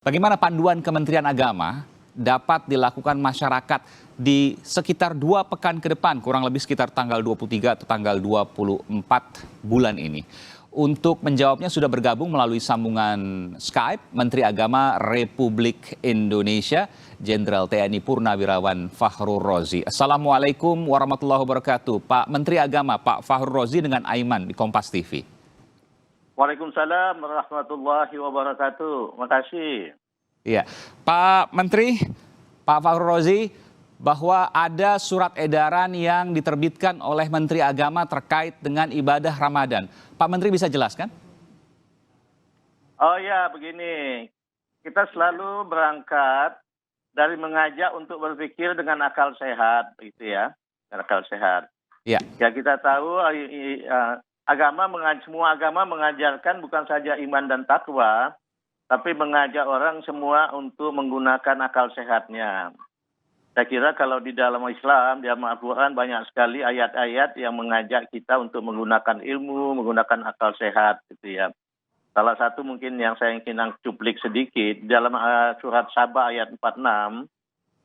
Bagaimana panduan Kementerian Agama dapat dilakukan masyarakat di sekitar 2 pekan ke depan, kurang lebih sekitar tanggal 23 atau tanggal 24 bulan ini? Untuk menjawabnya sudah bergabung melalui sambungan Skype Menteri Agama Republik Indonesia, Jenderal TNI Purnawirawan Fakhrul Razi. Assalamualaikum warahmatullahi wabarakatuh. Pak Menteri Agama, Pak Fakhrul Razi dengan Aiman di Kompas TV. Waalaikumsalam warahmatullahi wabarakatuh. Makasih. Iya, Pak Menteri, Pak Fakhrul Razi, bahwa ada surat edaran yang diterbitkan oleh Menteri Agama terkait dengan ibadah Ramadan. Pak Menteri bisa jelaskan? Oh ya, begini. Kita selalu berangkat dari mengajak untuk berpikir dengan akal sehat, gitu ya. Dengan akal sehat. Iya. Ya kita tahu semua agama mengajarkan bukan saja iman dan takwa, tapi mengajak orang semua untuk menggunakan akal sehatnya. Saya kira kalau di dalam Islam, di dalam Al-Quran banyak sekali ayat-ayat yang mengajak kita untuk menggunakan ilmu, menggunakan akal sehat, gitu ya. Salah satu mungkin yang saya ingin cuplik sedikit, dalam surat Saba ayat 46,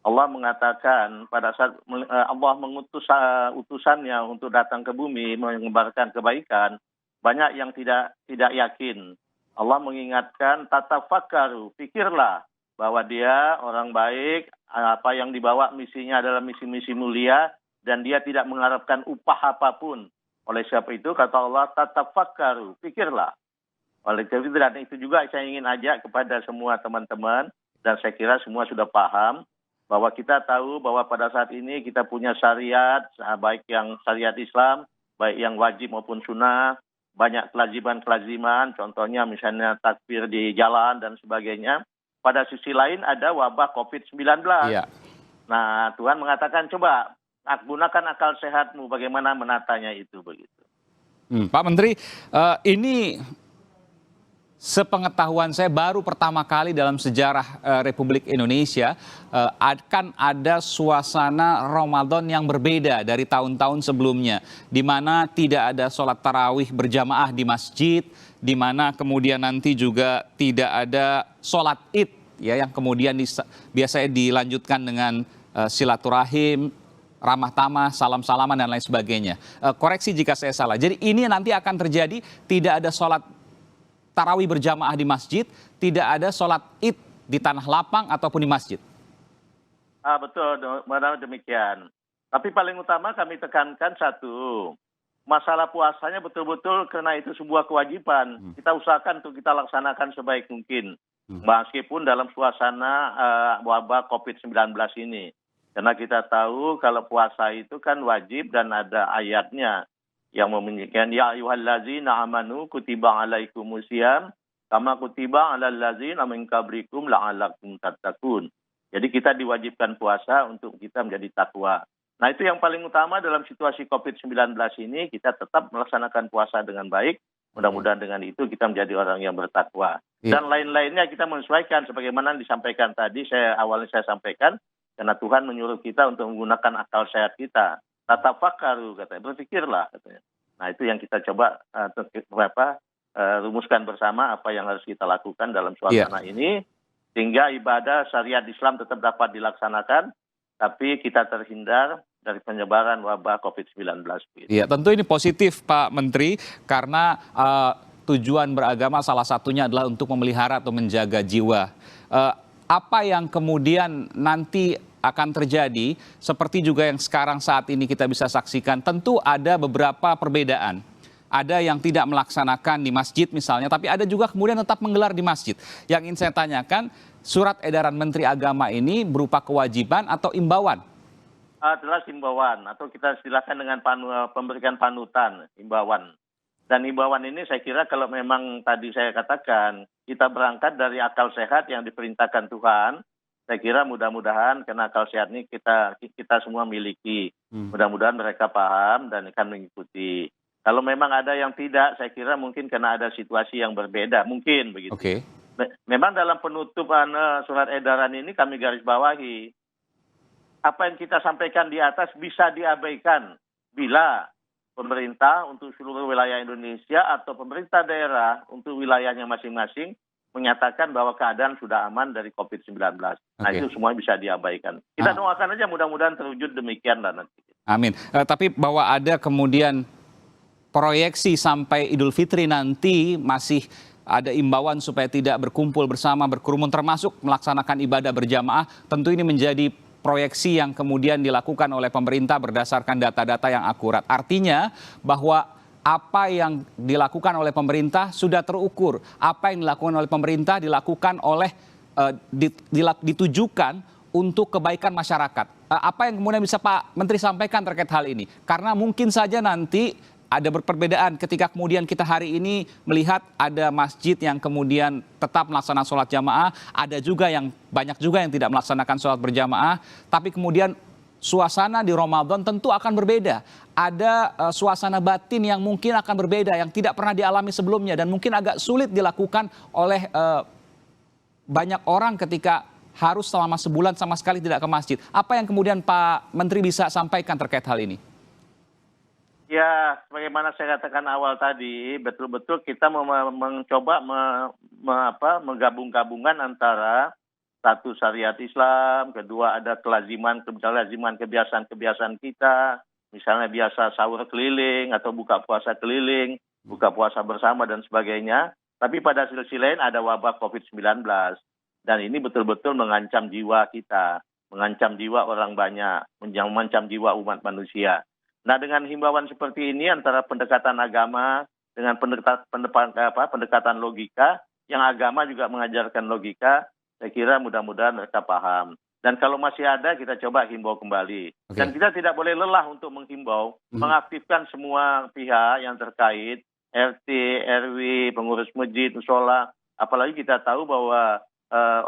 Allah mengatakan pada saat Allah mengutus utusannya untuk datang ke bumi menyebarkan kebaikan, banyak yang tidak yakin. Allah mengingatkan tatafakkaru, pikirlah bahwa dia orang baik, apa yang dibawa misinya adalah misi-misi mulia dan dia tidak mengharapkan upah apapun. Oleh sebab itu kata Allah tatafakkaru, pikirlah. Oleh sebab itu dan itu juga saya ingin ajak kepada semua teman-teman dan saya kira semua sudah paham bahwa kita tahu bahwa pada saat ini kita punya syariat, baik yang syariat Islam, baik yang wajib maupun sunnah, banyak kelaziman-kelaziman, contohnya misalnya takbir di jalan dan sebagainya. Pada sisi lain ada wabah COVID-19. Iya. Nah, Tuhan mengatakan coba gunakan akal sehatmu bagaimana menatanya itu begitu. Pak Menteri, ini sepengetahuan saya baru pertama kali dalam sejarah Republik Indonesia akan ada suasana Ramadan yang berbeda dari tahun-tahun sebelumnya, di mana tidak ada sholat tarawih berjamaah di masjid, di mana kemudian nanti juga tidak ada sholat id, ya, yang kemudian biasanya dilanjutkan dengan silaturahim, ramah tamah, salam-salaman dan lain sebagainya. Koreksi jika saya salah. Jadi ini nanti akan terjadi, tidak ada sholat tarawih berjamaah di masjid, tidak ada sholat id di tanah lapang ataupun di masjid. Betul, benar demikian. Tapi paling utama kami tekankan satu, masalah puasanya betul-betul karena itu sebuah kewajiban. Kita usahakan untuk kita laksanakan sebaik mungkin, meskipun dalam suasana wabah COVID-19 ini. Karena kita tahu kalau puasa itu kan wajib dan ada ayatnya yang memunyikan ya ayyuhallazina amanu kutiba alaikumusiyam kama kutiba alal ladzina min qablikum la'allakum tattaqun. Jadi kita diwajibkan puasa untuk kita menjadi takwa. Nah, itu yang paling utama dalam situasi COVID-19 ini, kita tetap melaksanakan puasa dengan baik. Mudah-mudahan dengan itu kita menjadi orang yang bertakwa. Dan lain-lainnya kita menyesuaikan sebagaimana disampaikan tadi, awalnya saya sampaikan, karena Tuhan menyuruh kita untuk menggunakan akal sehat kita. Tatafakkaru, katanya, berpikirlah, katanya. Nah, itu yang kita coba rumuskan bersama apa yang harus kita lakukan dalam suasana ini, sehingga ibadah syariat Islam tetap dapat dilaksanakan, tapi kita terhindar dari penyebaran wabah COVID-19. Iya, tentu ini positif Pak Menteri, karena tujuan beragama salah satunya adalah untuk memelihara atau menjaga jiwa. Apa yang kemudian nanti akan terjadi, seperti juga yang sekarang saat ini kita bisa saksikan, tentu ada beberapa perbedaan. Ada yang tidak melaksanakan di masjid misalnya, tapi ada juga kemudian tetap menggelar di masjid. Yang ingin saya tanyakan, surat edaran Menteri Agama ini berupa kewajiban atau imbauan? Adalah imbauan, atau kita silakan dengan pemberikan panutan, imbauan. Dan imbauan ini saya kira kalau memang tadi saya katakan, kita berangkat dari akal sehat yang diperintahkan Tuhan, saya kira mudah-mudahan karena akal sehat ini kita semua miliki. Mudah-mudahan mereka paham dan akan mengikuti. Kalau memang ada yang tidak, saya kira mungkin karena ada situasi yang berbeda, mungkin begitu. Oke. Memang dalam penutupan surat edaran ini kami garis bawahi, apa yang kita sampaikan di atas bisa diabaikan bila pemerintah untuk seluruh wilayah Indonesia atau pemerintah daerah untuk wilayahnya masing-masing menyatakan bahwa keadaan sudah aman dari COVID-19. Nah, Oke. itu semua bisa diabaikan. Kita doakan aja mudah-mudahan terwujud demikian lah nanti. Amin. Tapi bahwa ada kemudian proyeksi sampai Idul Fitri nanti masih ada imbauan supaya tidak berkumpul bersama, berkerumun, termasuk melaksanakan ibadah berjamaah, tentu ini menjadi proyeksi yang kemudian dilakukan oleh pemerintah berdasarkan data-data yang akurat. Artinya bahwa apa yang dilakukan oleh pemerintah sudah terukur. Apa yang dilakukan oleh pemerintah dilakukan oleh ditujukan untuk kebaikan masyarakat. Apa yang kemudian bisa Pak Menteri sampaikan terkait hal ini? Karena mungkin saja nanti ada perbedaan ketika kemudian kita hari ini melihat ada masjid yang kemudian tetap melaksanakan sholat jamaah, ada juga yang banyak juga yang tidak melaksanakan sholat berjamaah, tapi kemudian suasana di Ramadan tentu akan berbeda. Ada suasana batin yang mungkin akan berbeda, yang tidak pernah dialami sebelumnya dan mungkin agak sulit dilakukan oleh banyak orang ketika harus selama sebulan sama sekali tidak ke masjid. Apa yang kemudian Pak Menteri bisa sampaikan terkait hal ini? Ya, sebagaimana saya katakan awal tadi, betul-betul kita mencoba menggabung-gabungan antara satu syariat Islam, kedua ada kelaziman kebiasaan-kebiasaan kita, misalnya biasa sahur keliling atau buka puasa keliling, buka puasa bersama dan sebagainya. Tapi pada sisi lain ada wabah COVID-19 dan ini betul-betul mengancam jiwa kita, mengancam jiwa orang banyak, mengancam jiwa umat manusia. Nah, dengan himbauan seperti ini antara pendekatan agama dengan pendekatan logika, yang agama juga mengajarkan logika, saya kira mudah-mudahan mereka paham. Dan kalau masih ada, kita coba himbau kembali. Okay. Dan kita tidak boleh lelah untuk menghimbau, mengaktifkan semua pihak yang terkait, RT, RW, pengurus masjid, musola. Apalagi kita tahu bahwa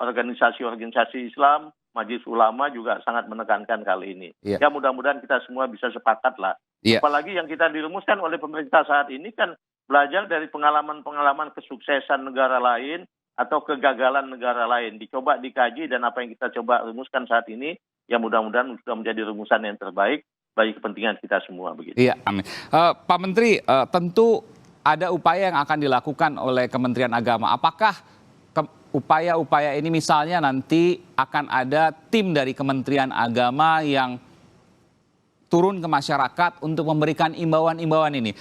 organisasi-organisasi Islam, Majelis Ulama juga sangat menekankan kali ini. Ya mudah-mudahan kita semua bisa sepakat lah. Apalagi yang kita dirumuskan oleh pemerintah saat ini kan belajar dari pengalaman-pengalaman kesuksesan negara lain atau kegagalan negara lain. Dicoba dikaji dan apa yang kita coba rumuskan saat ini ya mudah-mudahan sudah menjadi rumusan yang terbaik bagi kepentingan kita semua. Begitu. Iya, amin. Pak Menteri, tentu ada upaya yang akan dilakukan oleh Kementerian Agama. Apakah upaya-upaya ini misalnya nanti akan ada tim dari Kementerian Agama yang turun ke masyarakat untuk memberikan imbauan-imbauan ini?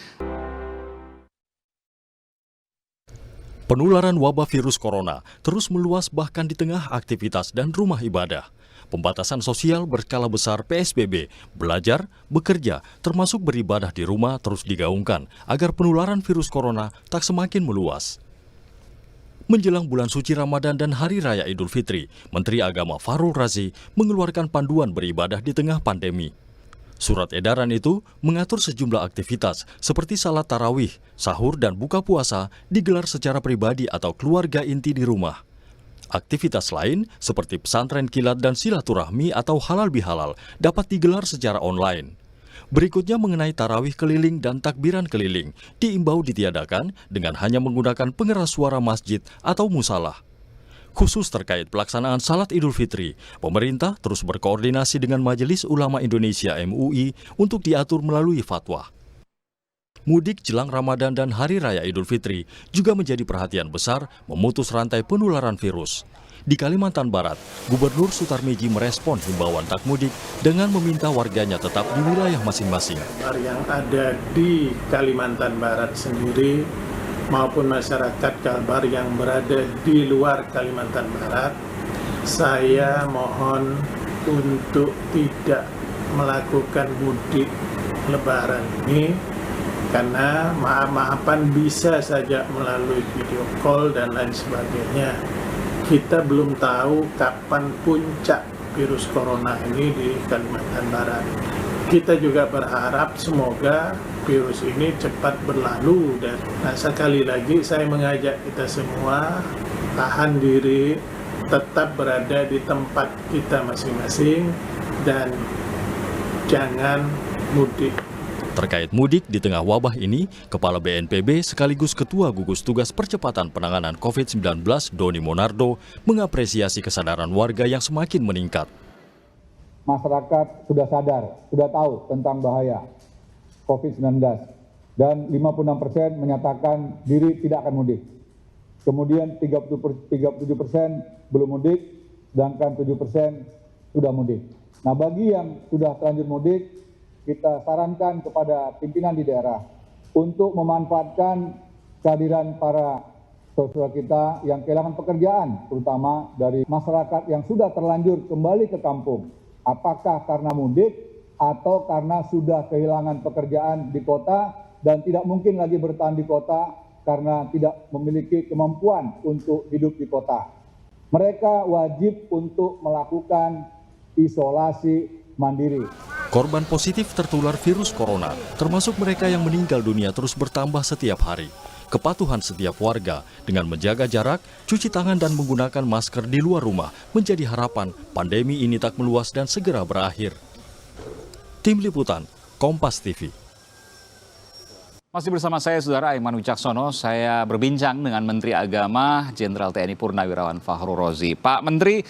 Penularan wabah virus corona terus meluas bahkan di tengah aktivitas dan rumah ibadah. Pembatasan sosial berskala besar PSBB, belajar, bekerja, termasuk beribadah di rumah terus digaungkan agar penularan virus corona tak semakin meluas. Menjelang bulan suci Ramadan dan Hari Raya Idul Fitri, Menteri Agama Fahrul Razi mengeluarkan panduan beribadah di tengah pandemi. Surat edaran itu mengatur sejumlah aktivitas seperti salat tarawih, sahur dan buka puasa digelar secara pribadi atau keluarga inti di rumah. Aktivitas lain seperti pesantren kilat dan silaturahmi atau halal bihalal dapat digelar secara online. Berikutnya mengenai tarawih keliling dan takbiran keliling diimbau ditiadakan dengan hanya menggunakan pengeras suara masjid atau musalah. Khusus terkait pelaksanaan salat Idul Fitri, pemerintah terus berkoordinasi dengan Majelis Ulama Indonesia MUI untuk diatur melalui fatwa. Mudik jelang Ramadan dan Hari Raya Idul Fitri juga menjadi perhatian besar memutus rantai penularan virus. Di Kalimantan Barat, Gubernur Sutarmiji merespon himbauan tak mudik dengan meminta warganya tetap di wilayah masing-masing. Yang ada di Kalimantan Barat sendiri maupun masyarakat Kalbar yang berada di luar Kalimantan Barat, saya mohon untuk tidak melakukan mudik Lebaran ini karena maaf-maafan bisa saja melalui video call dan lain sebagainya. Kita belum tahu kapan puncak virus corona ini di Kalimantan Barat. Kita juga berharap semoga virus ini cepat berlalu. Dan sekali lagi saya mengajak kita semua tahan diri, tetap berada di tempat kita masing-masing dan jangan mudik. Terkait mudik di tengah wabah ini, Kepala BNPB sekaligus Ketua Gugus Tugas Percepatan Penanganan COVID-19 Doni Monardo mengapresiasi kesadaran warga yang semakin meningkat. Masyarakat sudah sadar, sudah tahu tentang bahaya COVID-19 dan 56% menyatakan diri tidak akan mudik. kemudian 37% belum mudik, sedangkan 7% sudah mudik. Nah, bagi yang sudah terlanjur mudik, kita sarankan kepada pimpinan di daerah untuk memanfaatkan kehadiran para saudara kita yang kehilangan pekerjaan, terutama dari masyarakat yang sudah terlanjur kembali ke kampung. Apakah karena mudik atau karena sudah kehilangan pekerjaan di kota dan tidak mungkin lagi bertahan di kota karena tidak memiliki kemampuan untuk hidup di kota. Mereka wajib untuk melakukan isolasi mandiri. Korban positif tertular virus corona, termasuk mereka yang meninggal dunia, terus bertambah setiap hari. Kepatuhan setiap warga dengan menjaga jarak, cuci tangan dan menggunakan masker di luar rumah menjadi harapan pandemi ini tak meluas dan segera berakhir. Tim Liputan, Kompas TV. Masih bersama saya, Saudara Aiman Wicaksono. Saya berbincang dengan Menteri Agama Jenderal TNI Purnawirawan Fahru Rozi. Pak Menteri,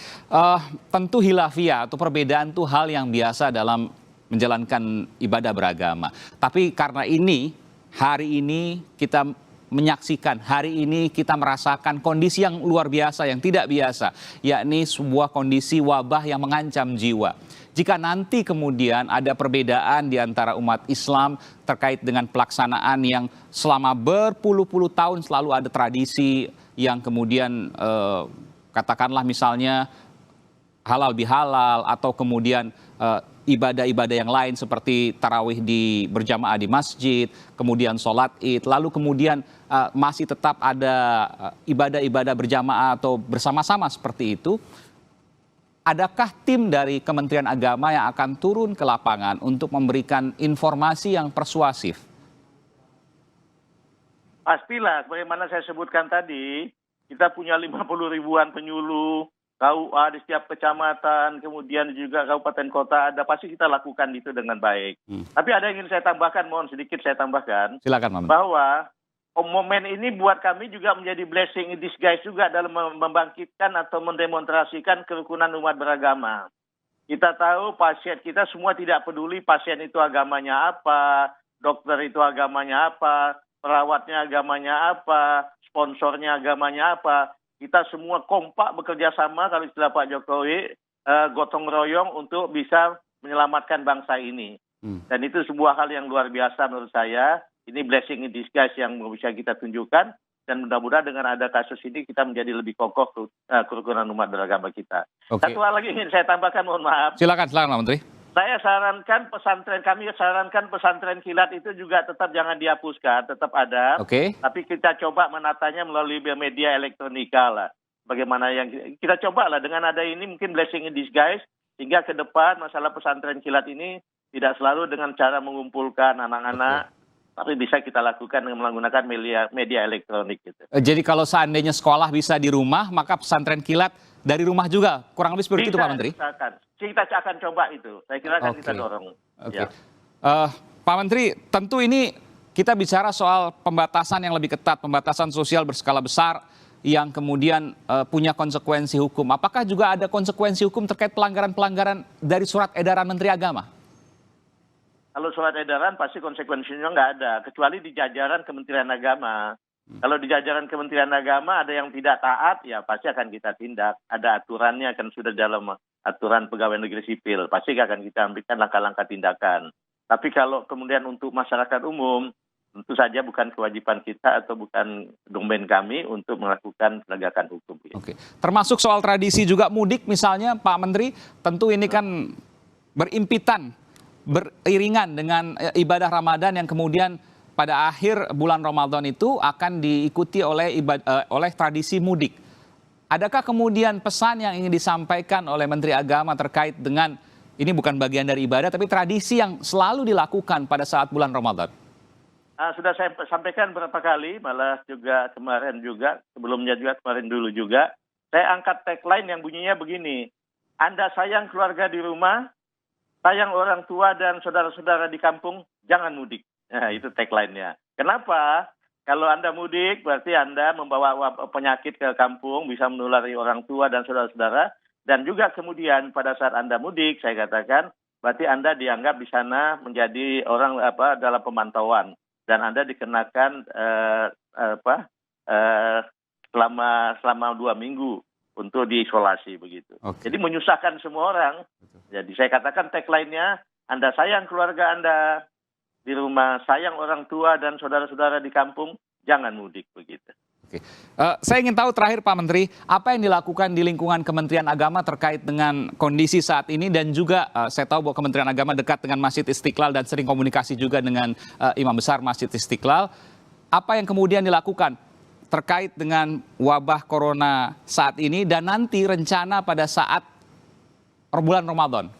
tentu khilafiyah atau perbedaan itu hal yang biasa dalam menjalankan ibadah beragama. Tapi karena ini, hari ini kita menyaksikan, hari ini kita merasakan kondisi yang luar biasa, yang tidak biasa, yakni sebuah kondisi wabah yang mengancam jiwa. Jika nanti kemudian ada perbedaan di antara umat Islam terkait dengan pelaksanaan yang selama berpuluh-puluh tahun selalu ada tradisi yang kemudian katakanlah misalnya halal bihalal atau kemudian ibadah-ibadah yang lain seperti tarawih berjamaah di masjid, kemudian sholat id, lalu kemudian masih tetap ada ibadah-ibadah berjamaah atau bersama-sama seperti itu. Adakah tim dari Kementerian Agama yang akan turun ke lapangan untuk memberikan informasi yang persuasif? Pastilah, bagaimana saya sebutkan tadi, kita punya 50 ribuan penyuluh, KUA di setiap kecamatan, kemudian juga kabupaten kota, ada pasti kita lakukan itu dengan baik. Tapi ada yang ingin saya tambahkan, mohon sedikit saya tambahkan. Silakan, Pak Menteri. Bahwa momen ini buat kami juga menjadi blessing in disguise juga dalam membangkitkan atau mendemonstrasikan kerukunan umat beragama. Kita tahu pasien kita semua tidak peduli pasien itu agamanya apa, dokter itu agamanya apa, perawatnya agamanya apa, sponsornya agamanya apa. Kita semua kompak bekerja sama, kalau istilah Pak Jokowi, gotong royong untuk bisa menyelamatkan bangsa ini. Dan itu sebuah hal yang luar biasa menurut saya. Ini blessing in disguise yang bisa kita tunjukkan, dan mudah-mudahan dengan ada kasus ini kita menjadi lebih kokoh kerukunan umat beragama kita. Oke. Satu hal lagi ingin saya tambahkan, mohon maaf. Silakan Pak Menteri. Saya sarankan pesantren kilat itu juga tetap jangan dihapuskan, tetap ada. Oke. Tapi kita coba menatanya melalui media elektronika lah. Bagaimana yang kita coba lah dengan ada ini mungkin blessing in disguise, sehingga ke depan masalah pesantren kilat ini tidak selalu dengan cara mengumpulkan anak-anak. Tapi bisa kita lakukan dengan menggunakan media elektronik gitu. Jadi kalau seandainya sekolah bisa di rumah, maka pesantren kilat dari rumah juga. Kurang lebih seperti itu, Pak Menteri? Kita akan coba itu. Saya kira akan kita dorong. Oke. Pak Menteri, tentu ini kita bicara soal pembatasan yang lebih ketat, pembatasan sosial berskala besar yang kemudian punya konsekuensi hukum. Apakah juga ada konsekuensi hukum terkait pelanggaran-pelanggaran dari surat edaran Menteri Agama? Kalau surat edaran pasti konsekuensinya nggak ada, kecuali di jajaran Kementerian Agama. Kalau di jajaran Kementerian Agama ada yang tidak taat, ya pasti akan kita tindak. Ada aturannya, kan sudah dalam aturan pegawai negeri sipil, pasti akan kita ambilkan langkah-langkah tindakan. Tapi kalau kemudian untuk masyarakat umum, tentu saja bukan kewajiban kita atau bukan domain kami untuk melakukan penegakan hukum. Oke. Termasuk soal tradisi juga mudik misalnya, Pak Menteri, tentu ini kan berimpitan, beriringan dengan ibadah Ramadan yang kemudian pada akhir bulan Ramadan itu akan diikuti oleh tradisi mudik. Adakah kemudian pesan yang ingin disampaikan oleh Menteri Agama terkait dengan ini bukan bagian dari ibadah tapi tradisi yang selalu dilakukan pada saat bulan Ramadan? Sudah saya sampaikan berapa kali, malah juga kemarin juga, sebelumnya juga kemarin dulu juga. Saya angkat tagline yang bunyinya begini, Anda sayang keluarga di rumah, sayang orang tua dan saudara-saudara di kampung, jangan mudik. Nah, itu tagline-nya. Kenapa? Kalau Anda mudik, berarti Anda membawa penyakit ke kampung, bisa menulari orang tua dan saudara-saudara. Dan juga kemudian pada saat Anda mudik, saya katakan, berarti Anda dianggap di sana menjadi orang dalam pemantauan. Dan Anda dikenakan selama 2 minggu untuk diisolasi begitu. Oke. Jadi menyusahkan semua orang. Jadi saya katakan tagline-nya, Anda sayang keluarga Anda di rumah, sayang orang tua dan saudara-saudara di kampung, jangan mudik begitu. Oke. Saya ingin tahu terakhir Pak Menteri, apa yang dilakukan di lingkungan Kementerian Agama terkait dengan kondisi saat ini, dan juga saya tahu bahwa Kementerian Agama dekat dengan Masjid Istiqlal dan sering komunikasi juga dengan Imam Besar Masjid Istiqlal. Apa yang kemudian dilakukan terkait dengan wabah corona saat ini dan nanti rencana pada saat bulan Ramadan?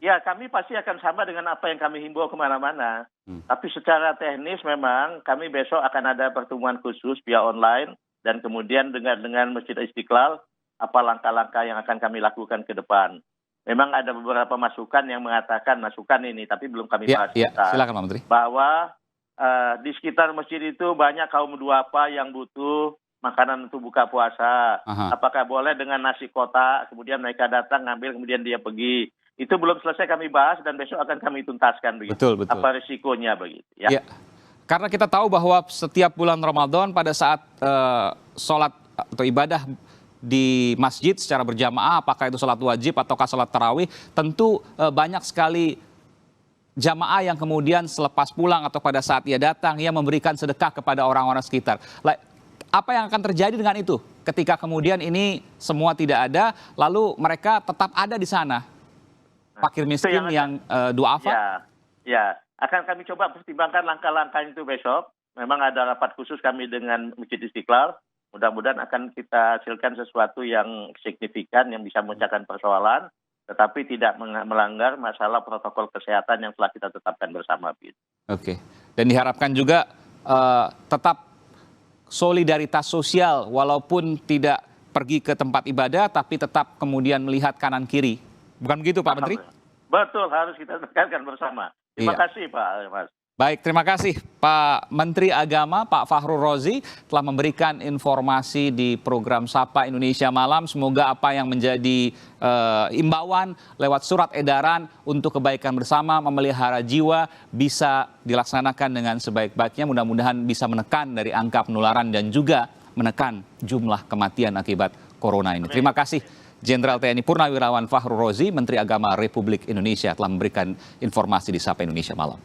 Ya, kami pasti akan sama dengan apa yang kami himbau kemana-mana. Tapi secara teknis memang kami besok akan ada pertemuan khusus via online, dan kemudian dengan Masjid Istiqlal apa langkah-langkah yang akan kami lakukan ke depan. Memang ada beberapa masukan yang mengatakan masukan ini, tapi belum kami bahas. Silakan Pak Menteri. Bahwa di sekitar masjid itu banyak kaum duafa yang butuh makanan untuk buka puasa. Apakah boleh dengan nasi kotak, kemudian mereka datang ngambil, kemudian dia pergi. Itu belum selesai kami bahas dan besok akan kami tuntaskan begitu. Betul. Apa risikonya begitu ya. Ya. Karena kita tahu bahwa setiap bulan Ramadan pada saat sholat atau ibadah di masjid secara berjamaah, apakah itu sholat wajib ataukah sholat tarawih, tentu banyak sekali jamaah yang kemudian selepas pulang atau pada saat ia datang, ia memberikan sedekah kepada orang-orang sekitar. Apa yang akan terjadi dengan itu ketika kemudian ini semua tidak ada, lalu mereka tetap ada di sana? Fakir miskin yang duafa? Ya, akan kami coba pertimbangkan langkah-langkah itu besok. Memang ada rapat khusus kami dengan Masjid Istiqlal. Mudah-mudahan akan kita hasilkan sesuatu yang signifikan yang bisa memecahkan persoalan, tetapi tidak melanggar masalah protokol kesehatan yang telah kita tetapkan bersama. Oke. Dan diharapkan juga tetap solidaritas sosial, walaupun tidak pergi ke tempat ibadah, tapi tetap kemudian melihat kanan kiri. Bukan begitu Pak Menteri? Betul, harus kita tekankan bersama. Terima kasih Pak Mas. Baik, terima kasih Pak Menteri Agama, Pak Fahrul Razi, telah memberikan informasi di program Sapa Indonesia Malam. Semoga apa yang menjadi imbauan lewat surat edaran untuk kebaikan bersama, memelihara jiwa, bisa dilaksanakan dengan sebaik-baiknya. Mudah-mudahan bisa menekan dari angka penularan dan juga menekan jumlah kematian akibat corona ini. Terima kasih Jenderal TNI Purnawirawan Fahrul Razi, Menteri Agama Republik Indonesia, telah memberikan informasi di Sapa Indonesia Malam.